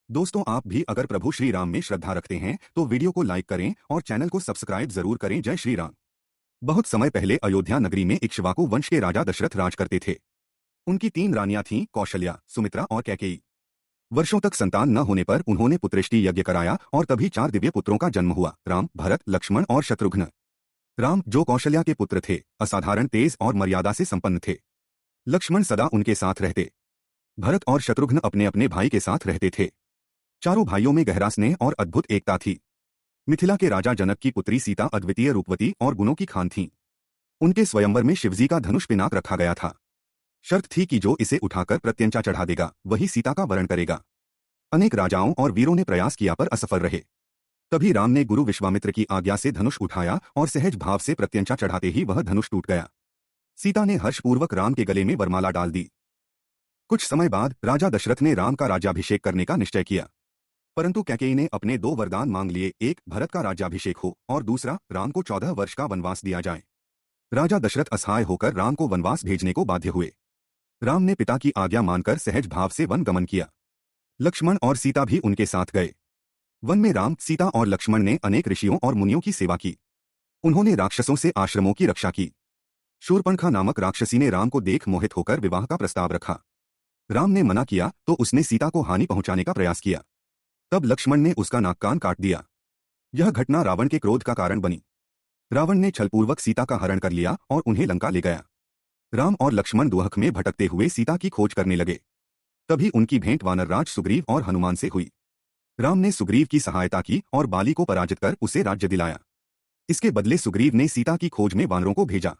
दोस्तों, आप भी अगर प्रभु श्री राम में श्रद्धा रखते हैं तो वीडियो को लाइक करें और चैनल को सब्सक्राइब जरूर करें। जय श्री राम। बहुत समय पहले अयोध्या नगरी में इक्ष्वाकु वंश के राजा दशरथ राज करते थे। उनकी 3 रानियां थीं, कौशल्या, सुमित्रा और कैकेयी। वर्षों तक संतान न होने पर उन्होंने पुत्रेष्टि यज्ञ कराया और तभी 4 दिव्य पुत्रों का जन्म हुआ, राम, भरत, लक्ष्मण और शत्रुघ्न। राम, जो कौशल्या के पुत्र थे, असाधारण तेज और मर्यादा से संपन्न थे। लक्ष्मण सदा उनके साथ रहते। भरत और शत्रुघ्न अपने अपने भाई के साथ रहते थे। चारों भाइयों में गहरा स्नेह और अद्भुत एकता थी। मिथिला के राजा जनक की पुत्री सीता अद्वितीय रूपवती और गुणों की खान थीं। उनके स्वयंवर में शिवजी का धनुष पिनाक रखा गया था। शर्त थी कि जो इसे उठाकर प्रत्यंचा चढ़ा देगा वही सीता का वरण करेगा। अनेक राजाओं और वीरों ने प्रयास किया पर असफल रहे। तभी राम ने गुरु विश्वामित्र की आज्ञा से धनुष उठाया और सहज भाव से प्रत्यंचा चढ़ाते ही वह धनुष टूट गया। सीता ने हर्षपूर्वक राम के गले में वरमाला डाल दी। कुछ समय बाद राजा दशरथ ने राम का राज्याभिषेक करने का निश्चय किया, परंतु कैकेयी ने अपने 2 वरदान मांग लिए, एक भरत का राज्याभिषेक हो और दूसरा राम को 14 वर्ष का वनवास दिया जाए। राजा दशरथ असहाय होकर राम को वनवास भेजने को बाध्य हुए। राम ने पिता की आज्ञा मानकर सहज भाव से वन गमन किया। लक्ष्मण और सीता भी उनके साथ गए। वन में राम, सीता और लक्ष्मण ने अनेक ऋषियों और मुनियों की सेवा की। उन्होंने राक्षसों से आश्रमों की रक्षा की। शूर्पणखा नामक राक्षसी ने राम को देख मोहित होकर विवाह का प्रस्ताव रखा। राम ने मना किया तो उसने सीता को हानि पहुंचाने का प्रयास किया। तब लक्ष्मण ने उसका नाक कान काट दिया। यह घटना रावण के क्रोध का कारण बनी। रावण ने छलपूर्वक सीता का हरण कर लिया और उन्हें लंका ले गया। राम और लक्ष्मण दुहक में भटकते हुए सीता की खोज करने लगे। तभी उनकी भेंट वानरराज सुग्रीव और हनुमान से हुई। राम ने सुग्रीव की सहायता की और बाली को पराजित कर उसे राज्य दिलाया। इसके बदले सुग्रीव ने सीता की खोज में वानरों को भेजा।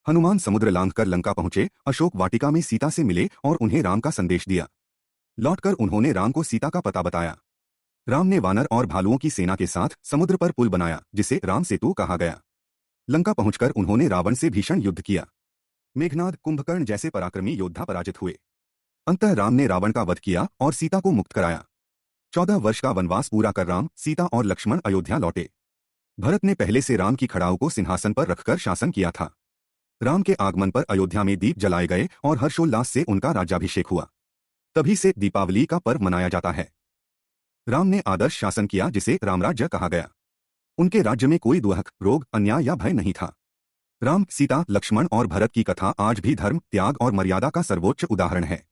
हनुमान समुद्र लांघकर लंका पहुंचे, अशोक वाटिका में सीता से मिले और उन्हें राम का संदेश दिया। लौटकर उन्होंने राम को सीता का पता बताया। राम ने वानर और भालुओं की सेना के साथ समुद्र पर पुल बनाया, जिसे राम सेतु कहा गया। लंका पहुंचकर उन्होंने रावण से भीषण युद्ध किया। मेघनाद, कुंभकर्ण जैसे पराक्रमी योद्धा पराजित हुए। अंततः राम ने रावण का वध किया और सीता को मुक्त कराया। 14 वर्ष का वनवास पूरा कर राम, सीता और लक्ष्मण अयोध्या लौटे। भरत ने पहले से राम की खड़ाऊ को सिंहासन पर रखकर शासन किया था। राम के आगमन पर अयोध्या में दीप जलाए गए और हर्षोल्लास से उनका राज्याभिषेक हुआ। तभी से दीपावली का पर्व मनाया जाता है। राम ने आदर्श शासन किया जिसे रामराज्य कहा गया। उनके राज्य में कोई दुहक, रोग, अन्याय या भय नहीं था। राम, सीता, लक्ष्मण और भरत की कथा आज भी धर्म, त्याग और मर्यादा का सर्वोच्च उदाहरण है।